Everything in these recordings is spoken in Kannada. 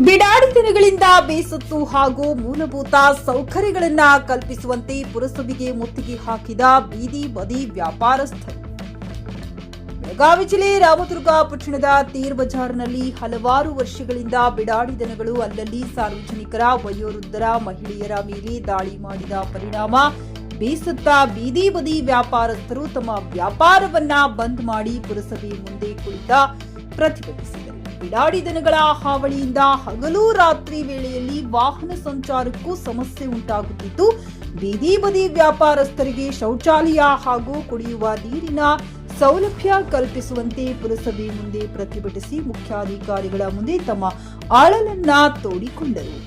ಬಿಡಾಡಿ ದಿನಗಳಿಂದ ಬೇಸತ್ತು ಹಾಗೂ ಮೂಲಭೂತ ಸೌಕರ್ಯಗಳನ್ನ ಕಲ್ಪಿಸುವಂತೆ ಪುರಸಭೆಗೆ ಮುತ್ತಿಗೆ ಹಾಕಿದ ಬೀದಿ ಬದಿ ವ್ಯಾಪಾರಸ್ಥರು. ಬೆಳಗಾವಿ ಜಿಲ್ಲೆ ರಾಮದುರ್ಗ ಪಟ್ಟಣದ ತೀರ್ ಬಜಾರ್ನಲ್ಲಿ ಹಲವಾರು ವರ್ಷಗಳಿಂದ ಬಿಡಾಡಿ ದನಗಳು ಅಲ್ಲಲ್ಲಿ ಸಾರ್ವಜನಿಕರ, ವಯೋವೃದ್ಧರ, ಮಹಿಳೆಯರ ಮೇಲೆ ದಾಳಿ ಮಾಡಿದ ಪರಿಣಾಮ ಬೇಸತ್ತ ಬೀದಿ ಬದಿ ವ್ಯಾಪಾರಸ್ಥರು ತಮ್ಮ ವ್ಯಾಪಾರವನ್ನ ಬಂದ್ ಮಾಡಿ ಪುರಸಭೆ ಮುಂದೆ ಕುಳಿತ ಪ್ರತಿಭಟಿಸಿದರು. ಬಿಡಾಡಿ ದನಗಳ ಹಾವಳಿಯಿಂದ ಹಗಲು ರಾತ್ರಿ ವೇಳೆಯಲ್ಲಿ ವಾಹನ ಸಂಚಾರಕ್ಕೂ ಸಮಸ್ಯೆ ಉಂಟಾಗುತ್ತಿದ್ದು, ಬೀದಿ ಬದಿ ವ್ಯಾಪಾರಸ್ಥರಿಗೆ ಶೌಚಾಲಯ ಹಾಗೂ ಕುಡಿಯುವ ನೀರಿನ ಸೌಲಭ್ಯ ಕಲ್ಪಿಸುವಂತೆ ಪುರಸಭೆ ಮುಂದೆ ಪ್ರತಿಭಟಿಸಿ ಮುಖ್ಯಾಧಿಕಾರಿಗಳ ಮುಂದೆ ತಮ್ಮ ಅಳಲನ್ನ ತೋಡಿಕೊಂಡರು.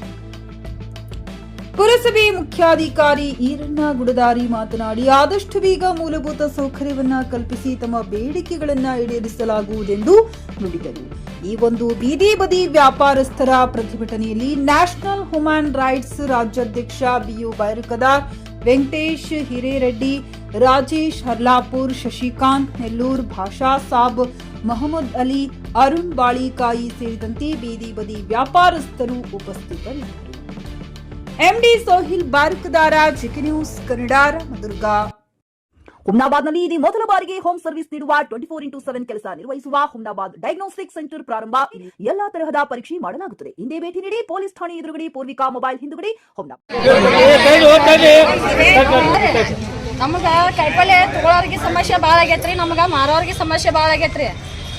ಪುರಸಭೆ ಮುಖ್ಯಾಧಿಕಾರಿ ಈರಣ್ಣ ಗುಡದಾರಿ ಮಾತನಾಡಿ, ಆದಷ್ಟು ಬೇಗ ಮೂಲಭೂತ ಸೌಕರ್ಯವನ್ನ ಕಲ್ಪಿಸಿ ತಮ್ಮ ಬೇಡಿಕೆಗಳನ್ನ ಈಡೇರಿಸಲಾಗುವುದೆಂದು ನುಡಿದರು. ಈ ಒಂದು ಬೀದಿ ಬದಿ ವ್ಯಾಪಾರಸ್ಥರ ಪ್ರತಿಭಟನೆಯಲ್ಲಿ ನ್ಯಾಷನಲ್ ಹ್ಯೂಮನ್ ರೈಟ್ಸ್ ರಾಜ್ಯಾಧ್ಯಕ್ಷ ಬಿಯು ಬೈರಕದಾರ್, ವೆಂಕಟೇಶ್ ಹಿರೇರೆಡ್ಡಿ, ರಾಜೇಶ್ ಹರ್ಲಾಪುರ್, ಶಶಿಕಾಂತ್ ನೆಲ್ಲೂರ್, ಭಾಷಾ ಸಾಬ್, ಮೊಹಮ್ಮದ್ ಅಲಿ, ಅರುಣ್ ಬಾಳಿಕಾಯಿ ಸೇರಿದಂತೆ ಬೀದಿ ಬದಿ ವ್ಯಾಪಾರಸ್ಥರು ಉಪಸ್ಥಿತರಿದ್ದರು. MD Sohil Barkadar, GK news Kannada, Ramdurg. ಹುಮ್ನಾಬಾದ್ನಲ್ಲಿ ಇದು ಮೊದಲ ಬಾರಿಗೆ ಹೋಮ್ ಸರ್ವಿಸ್ ನೀಡುವ 24x7 ಕೆಲಸ ನಿರ್ವಹಿಸುವ ಹುಮ್ನಾಬಾದ್ ಡಯಾಗ್ನೋಸ್ಟಿಕ್ ಸೆಂಟರ್ ಪ್ರಾರಂಭ. ಎಲ್ಲಾ ತರಹದ ಪರೀಕ್ಷೆ ಮಾಡಲಾಗುತ್ತದೆ. ಹಿಂದೆ ಭೇಟಿ ನೀಡಿ. ಪೊಲೀಸ್ ಠಾಣೆ ಎದುರುಗಡೆ, ಪೂರ್ವಿಕಾ ಮೊಬೈಲ್ ಹಿಂದುಗಡೆ, ಹುಮ್ನಾಬಾದ್. ನಮಗ ಕೈಪಲ್ಲೆ ತಗೊಳೋರಿಗೆ ಸಮಸ್ಯೆ ಭಾಳ ಆಗೈತ್ರಿ, ನಮಗ ಮಾರೋರಿಗೆ ಸಮಸ್ಯೆ ಭಾಳ ಆಗೈತ್ರಿ.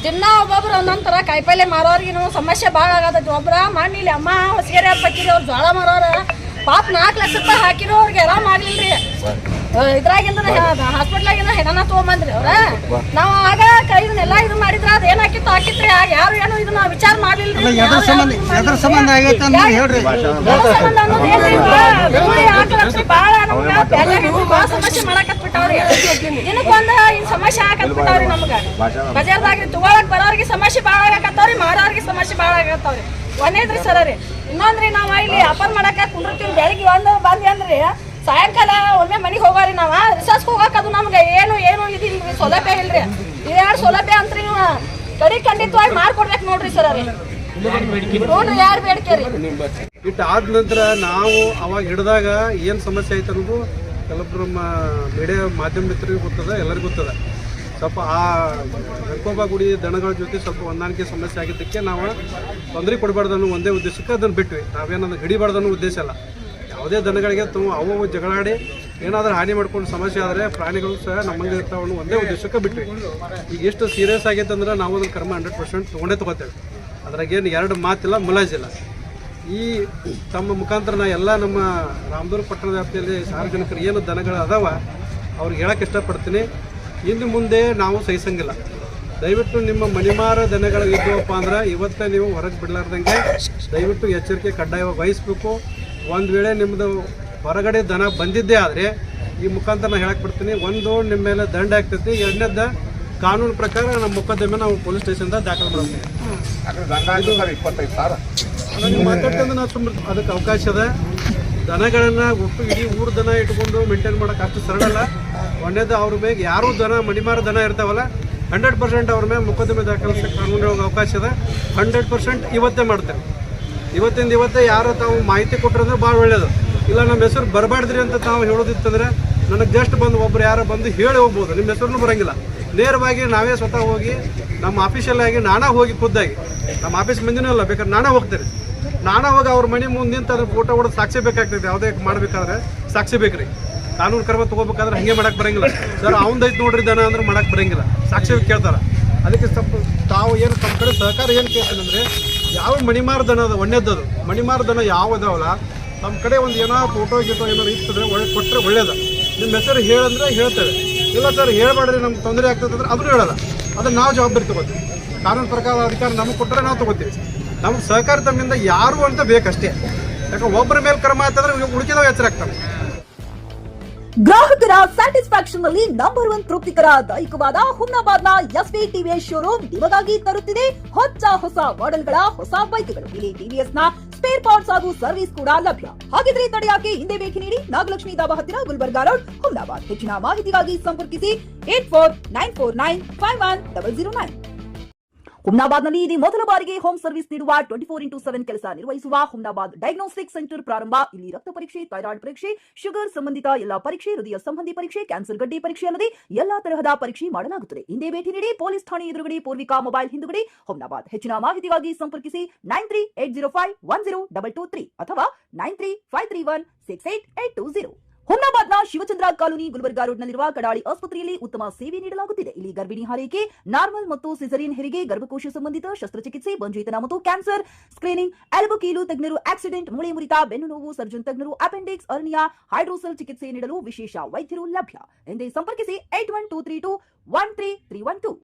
ದಿನ ಒಬ್ಬೊಬ್ರು ಒಂದೊಂಥರ ಕಾಯಿಪಲ್ಲೆ ಮಾರೋರಿಗೆ ಸಮಸ್ಯೆ ಭಾಳ ಆಗತೈತಿ. ಒಬ್ರ ಮಣ್ಣಿಲಿ ಅಮ್ಮ ಹೊಸಗೆರೆ ಪಕ್ಕಿರಿ ಅವ್ರು ಜೋಳ ಮಾರೋರ ಪಾಪ 4 ಲಕ್ಷ ರೂಪಾಯಿ ಹಾಕಿರೋ ಅವ್ರಿಗೆ ಆರಾಮ್ ಆಗ್ಲಿಲ್ರಿ. ಇದ್ರಾಗಿಂದ ಹಾಸ್ಪಿಟ್ಲಾಗಿಂದ ಹೆಣ ತಗೊಂಬಂದ್ರಿ ಅವ್ರ. ನಾವ್ ಆಗ ಇದನ್ನೆಲ್ಲ ಇದು ಮಾಡಿದ್ರ ಅದ್ ಏನ್ ಹಾಕಿತ್ರಿ. ಆಗ ಯಾರು ಏನು ಇದನ್ನ ವಿಚಾರ ಮಾಡ್ಲಿಲ್ರಿ. ಸಂಬಂಧ ಆಗೈತೆ ಅಂತ ಹೇಳ್ರಿ. ಬಾಳ ಬಾಳ ಸಮಸ್ಯೆ ಮಾಡಾಕತ್ಬಿಟ್ಟವ್ರಿ. ದಿನಕ್ಕೊಂದ ಇನ್ ಸಮಸ್ಯೆ ಹಾಕತ್ಬಿಟ್ಟವ್ರಿ. ನಮ್ಗ ಬಜಾರ್ದಾಗ್ರಿ ತಗೊಳಕ್ ಬರೋರಿಗೆ ಸಮಸ್ಯೆ ಬಾಳ ಆಗತ್ತವ್ರಿ, ಮಾರೋರಿಗೆ ಸಮಸ್ಯೆ ಬಾಳ ಆಗತ್ತವ್ರಿ. ಒಂದೇದ್ರಿ ಸರ ರೀ. ಇನ್ನೊಂದ್ರಿ ನಾವ್ ಇಲ್ಲಿ ವ್ಯಾಪಾರ ಮಾಡಾಕ ಕುಂಡಿರ್ತೀವಿ. ಬೆಳಿಗ್ಗೆ ಬಂದ್ವಿ ಅಂದ್ರಿ ಸಾಯಂಕಾಲ ಒಮ್ಮೆ ಮನಿಗ್ ಹೋಗೋರಿ. ನಾವ ರಿಸರ್ಚ್ ಹೋಗಾಕ ಅದು ನಮ್ಗೆ ಏನು ಇದಿಲ್ರಿ, ಸೌಲಭ್ಯ ಇಲ್ರಿ. ಇದ್ಯಾರು ಸೌಲಭ್ಯ ಅಂತ್ರಿ ನೀವು ಕಡಿ ಖಂಡಿತವಾಗಿ ಮಾಡ್ಕೊಡ್ಬೇಕು ನೋಡ್ರಿ ಸರ ರೀ. ನೋಡ್ರಿ ಯಾರು ಬೇಡಿಕೆ ರೀ. ಇಟ್ಟು ಆದ ನಂತರ ನಾವು ಅವಾಗ ಹಿಡಿದಾಗ ಏನು ಸಮಸ್ಯೆ ಐತೆ ಅನ್ನೋದು ಕೆಲವೊಬ್ರು ನಮ್ಮ ಮೀಡಿಯಾ ಮಾಧ್ಯಮ ಮಿತ್ರರಿಗೆ ಗೊತ್ತದ, ಎಲ್ಲರಿಗೂ ಗೊತ್ತದ. ಸ್ವಲ್ಪ ಆ ಗಣಕೋಬ ಗುಡಿ ದನಗಳ ಜೊತೆ ಸ್ವಲ್ಪ ಹೊಂದಾಣಿಕೆ ಸಮಸ್ಯೆ ಆಗಿದ್ದಕ್ಕೆ ನಾವು ತೊಂದರೆ ಕೊಡಬಾರ್ದು ಅನ್ನೋ ಒಂದೇ ಉದ್ದೇಶಕ್ಕೆ ಅದನ್ನು ಬಿಟ್ವಿ. ನಾವೇನದು ಹಿಡಿಬಾರ್ದು ಅನ್ನೋ ಉದ್ದೇಶ ಅಲ್ಲ. ಯಾವುದೇ ದನಗಳಿಗೆ ಅವು ಜಗಳಾಡಿ ಏನಾದರೂ ಹಾನಿ ಮಾಡ್ಕೊಂಡು ಸಮಸ್ಯೆ ಆದರೆ ಪ್ರಾಣಿಗಳು ಸಹ ನಮ್ಮಲ್ಲಿ ಇರ್ತಾವೆ ಅನ್ನೋ ಒಂದೇ ಉದ್ದೇಶಕ್ಕೆ ಬಿಟ್ವಿ. ಈಗ ಎಷ್ಟು ಸೀರಿಯಸ್ ಆಗೈತೆ ಅಂದ್ರೆ ನಾವು ಅದನ್ನು ಕರ್ಮ 100% ತೊಗೋತೇವೆ. ಅದ್ರಾಗೇನು ಎರಡು ಮಾತಿಲ್ಲ, ಮುಲಾಜಿಲ್ಲ. ಈ ತಮ್ಮ ಮುಖಾಂತರ ಎಲ್ಲ ನಮ್ಮ ರಾಮದುರ್ಗ ಪಟ್ಟಣದ ವ್ಯಾಪ್ತಿಯಲ್ಲಿ ಸಾರ್ವಜನಿಕರು ಏನು ದನಗಳು ಅದಾವ ಅವ್ರಿಗೆ ಹೇಳಕ್ಕೆ ಇಷ್ಟಪಡ್ತೀನಿ. ಇನ್ನು ಮುಂದೆ ನಾವು ಸಹಿಸಂಗಿಲ್ಲ. ದಯವಿಟ್ಟು ನಿಮ್ಮ ಮಣಿಮಾರ ದನಗಳು ಇದ್ದವಪ್ಪ ಅಂದ್ರೆ ಇವತ್ತೇ ನೀವು ಹೊರಗೆ ಬಿಡಲಾರ್ದಂಗೆ ದಯವಿಟ್ಟು ಎಚ್ಚರಿಕೆ ಕಡ್ಡಾಯವಾಗಿ ವಹಿಸಬೇಕು. ಒಂದು ವೇಳೆ ನಿಮ್ಮದು ಹೊರಗಡೆ ದನ ಬಂದಿದ್ದೇ ಆದರೆ ಈ ಮುಖಾಂತರ ನಾನು ಹೇಳಕ್ಕೆ ಬಿಡ್ತೀನಿ, ಒಂದು ನಿಮ್ಮ ಮೇಲೆ ದಂಡ ಆಗ್ತೈತಿ, ಎರಡನೇದ ಕಾನೂನು ಪ್ರಕಾರ ನಮ್ಮ ಮೊಕದ್ದಮೆ ನಾವು ಪೊಲೀಸ್ ಸ್ಟೇಷನ್ದಾಗ ದಾಖಲು ಮಾಡ್ತೀವಿ. ನೀವು ಮಾತಾಡ್ತಂದ್ರೆ ನಾವು ಸುಮ್ಮನೆ ಅದಕ್ಕೆ ಅವಕಾಶ ಅದ. ದನಗಳನ್ನು ಒಟ್ಟು ಇಡೀ ಊರು ದನ ಇಟ್ಕೊಂಡು ಮೇಂಟೈನ್ ಮಾಡೋಕೆ ಅಷ್ಟು ಸರಳ ಅಲ್ಲ. ಒಂದೇದು ಅವ್ರ ಮೇಲೆ ಯಾರೂ ದನ ಮಣಿಮಾರ ದನ ಇರ್ತಾವಲ್ಲ 100% ಅವ್ರ ಮೇಲೆ ಮೊಕದ್ದಮೆ ದಾಖಲಿಸಕ್ಕೆ ಕಾನೂನು ಅವಕಾಶ ಅದ. 100% ಇವತ್ತೇ ಮಾಡ್ತೇವೆ. ಇವತ್ತಿಂದ ಇವತ್ತೇ ಯಾರು ತಾವು ಮಾಹಿತಿ ಕೊಟ್ಟರಂದ್ರೆ ಭಾಳ ಒಳ್ಳೆಯದು. ಇಲ್ಲ ನಮ್ಮ ಹೆಸರು ಬರಬಾರ್ದ್ರಿ ಅಂತ ತಾವು ಹೇಳೋದಿತ್ತಂದರೆ ನನಗೆ ಜಸ್ಟ್ ಬಂದು ಒಬ್ರು ಯಾರೋ ಬಂದು ಹೇಳಿ ಹೋಗ್ಬೋದು. ನಿಮ್ಮ ಹೆಸರು ಬರೋಂಗಿಲ್ಲ. ನೇರವಾಗಿ ನಾವೇ ಸ್ವತಃ ಹೋಗಿ ನಮ್ಮ ಆಫೀಷಿಯಲ್ ಆಗಿ ನಾನೇ ಹೋಗಿ ಖುದ್ದಾಗಿ ನಮ್ಮ ಆಫೀಸ್ ಮುಂದಿನೂ ಅಲ್ಲ, ಬೇಕಾದ್ರೆ ನಾನೇ ಹೋಗ್ತೇನೆ. ನಾನೇ ಹೋಗಿ ಅವ್ರ ಮನೆ ಮುಂದೆ ನಿಂತು ಅದ್ರ ಫೋಟೋ ಹೊಡೆದು ಸಾಕ್ಷಿ ಬೇಕಾಗ್ತೈತೆ. ಯಾವುದೇ ಮಾಡಬೇಕಾದ್ರೆ ಸಾಕ್ಷಿ ಬೇಕ್ರಿ. ಕಾನೂನು ಕ್ರಮ ತೊಗೋಬೇಕಾದ್ರೆ ಹಾಗೆ ಮಾಡಕ್ಕೆ ಬರೋಂಗಿಲ್ಲ. ಸರ್ ಅವ್ನದೈತೆ ನೋಡ್ರಿ ದನ ಅಂದ್ರೆ ಮಾಡಕ್ಕೆ ಬರೋಂಗಿಲ್ಲ, ಸಾಕ್ಷಿ ಕೇಳ್ತಾರೆ. ಅದಕ್ಕೆ ಸ್ವಲ್ಪ ತಾವು ಏನು ತಮ್ಮ ಕಡೆ ಸಹಕಾರ ಏನು ಕೇಳ್ತೀನಿ ಅಂದರೆ, ಯಾವ ಮಣಿಮಾರ ದನ ಅದ ಒಣ್ಣೆದ್ದದು ಮಣಿಮಾರ ದನ ಯಾವ ಅದಾವಲ್ಲ ನಮ್ಮ ಕಡೆ ಒಂದು ಏನೋ ಫೋಟೋ ಗೀಟೋ ಏನಾರು ಇರ್ತದೆ ಕೊಟ್ಟರೆ ಒಳ್ಳೇದು. ನಿಮ್ಮ ಹೆಸರು ಹೇಳಂದ್ರೆ ಹೇಳ್ತೇವೆ. ಇಲ್ಲ ಸರ್ ಹೇಳ್ಬೇಡ್ರಿ ನಮ್ಗೆ ತೊಂದರೆ ಆಗ್ತದೆ ಅಂದ್ರೆ ಅದನ್ನು ಹೇಳಲ್ಲ. ಅದನ್ನು ನಾವು ಜವಾಬ್ದಾರಿ ತೊಗೋತೀವಿ. ಕಾನೂನು ಪ್ರಕಾರ ಅಧಿಕಾರ ನಮಗೆ ಕೊಟ್ಟರೆ ನಾವು ತೊಗೋತೀವಿ. ನಮ್ಗೆ ಸಹಕಾರ ತಮ್ಮಿಂದ ಯಾರು ಅಂತ ಬೇಕಷ್ಟೇ. ಯಾಕಂದ್ರೆ ಒಬ್ಬರ ಮೇಲೆ ಕ್ರಮ ಆಯ್ತಂದ್ರೆ ಉಳಿಕೆದವ ಎಚ್ಚರ ಆಗ್ತವೆ. ಗ್ರಾಹಕರ ಸ್ಯಾಟಿಸ್ಫ್ಯಾಕ್ಷನ್ ನಲ್ಲಿ ನಂಬರ್ 1 ತೃಪ್ತಿಕರ ದೈಹಿಕವಾದ ಹುಮ್ನಾಬಾದ್ನ ಎಸ್ವಿ ಟಿವಿಎಸ್ ಶೋರೂಮ್ ನಿಮಗಾಗಿ ತರುತ್ತಿದೆ ಹೊಸ ಮಾಡೆಲ್ಗಳ ಹೊಸ ಬೈಕ್ಗಳು. ಇಲ್ಲಿ ಟಿವಿಎಸ್ ನ ಸ್ಪೇರ್ ಪಾರ್ಟ್ಸ್ ಹಾಗೂ ಸರ್ವಿಸ್ ಕೂಡ ಲಭ್ಯ. ಹಾಗಿದ್ರೆ ತಡೆಯಾಕೆ ಹಿಂದೆ ಭೇಟಿ ನೀಡಿ. ನಾಗಲಕ್ಷ್ಮಿ ದಾಬಾ ಹತ್ತಿರ, ಗುಲ್ಬರ್ಗಾ ರೋಡ್, ಹುಮ್ನಾಬಾದ್. ಹೆಚ್ಚಿನ ಮಾಹಿತಿಗಾಗಿ ಸಂಪರ್ಕಿಸಿ 8494951009. ಹುಮ್ನಾಬಾದ್ನಲ್ಲಿ ಇದು ಮೊದಲ ಬಾರಿಗೆ ಹೋಮ್ ಸರ್ವಿಸ್ ನೀಡುವ 24x7 ಕೆಲಸ ನಿರ್ವಹಿಸುವ ಹುಮ್ನಾಬಾದ್ ಡಯಾಗ್ನೋಸ್ಟಿಕ್ ಸೆಂಟರ್ ಪ್ರಾರಂಭ. ಇಲ್ಲಿ ರಕ್ತ ಪರೀಕ್ಷೆ, ಥೈರಾಯ್ಡ್ ಪರೀಕ್ಷೆ, ಶುಗರ್ ಸಂಬಂಧಿತ ಎಲ್ಲಾ ಪರೀಕ್ಷೆ, ಹೃದಯ ಸಂಬಂಧಿ ಪರೀಕ್ಷೆ, ಕ್ಯಾನ್ಸರ್ ಗಡ್ಡೆ ಪರೀಕ್ಷೆ ಅಲ್ಲದೆ ಎಲ್ಲಾ ತರಹದ ಪರೀಕ್ಷೆ ಮಾಡಲಾಗುತ್ತದೆ. ಹಿಂದೆ ಭೇಟಿ ನೀಡಿ. ಪೊಲೀಸ್ ಠಾಣೆ ಎದುರುಗಡೆ ಪೂರ್ವಿಕಾ ಮೊಬೈಲ್ ಹಿಂದುಗಡೆ, ಹುಮ್ನಾಬಾದ್. ಹೆಚ್ಚಿನ ಮಾಹಿತಿಗಾಗಿ ಸಂಪರ್ಕಿಸಿ 9380510223 ಅಥವಾ 9353168820. ಹುಮ್ನಾಬಾದ್ನ ಶಿವಚಂದ್ರ ಕಾಲೋನಿ ಗುಲ್ಬರ್ಗಾ ರೋಡ್ನಲ್ಲಿರುವ ಕಡಾಳಿ ಆಸ್ಪತ್ರೆಯಲ್ಲಿ ಉತ್ತಮ ಸೇವೆ ನೀಡಲಾಗುತ್ತಿದೆ. ಇಲ್ಲಿ ಗರ್ಭಿಣಿ ಹಾರೈಕೆ, ನಾರ್ಮಲ್ ಮತ್ತು ಸಿಸರಿಯನ್ ಹೆರಿಗೆ, ಗರ್ಭಕೋಶ ಸಂಬಂಧಿತ ಶಸ್ತ್ರಚಿಕಿತ್ಸೆ, ಬಂಜೇತನ ಮತ್ತು ಕ್ಯಾನ್ಸರ್ ಸ್ಕ್ರೀನಿಂಗ್, ಎಲುಬು ಕೀಲು ತಜ್ಞರು, ಆಕ್ಸಿಡೆಂಟ್, ಮೂಳೆ ಮುರಿತ, ಬೆನ್ನು ನೋವು ಸರ್ಜನ್ ತಜ್ಞರು, ಅಪೆಂಡಿಕ್ಸ್, ಅರ್ನಿಯಾ, ಹೈಡ್ರೋಸೆಲ್ ಚಿಕಿತ್ಸೆ ನೀಡಲು ವಿಶೇಷ ವೈದ್ಯರು ಲಭ್ಯ. ಎಂದೇ ಸಂಪರ್ಕಿಸಿ 8123213312.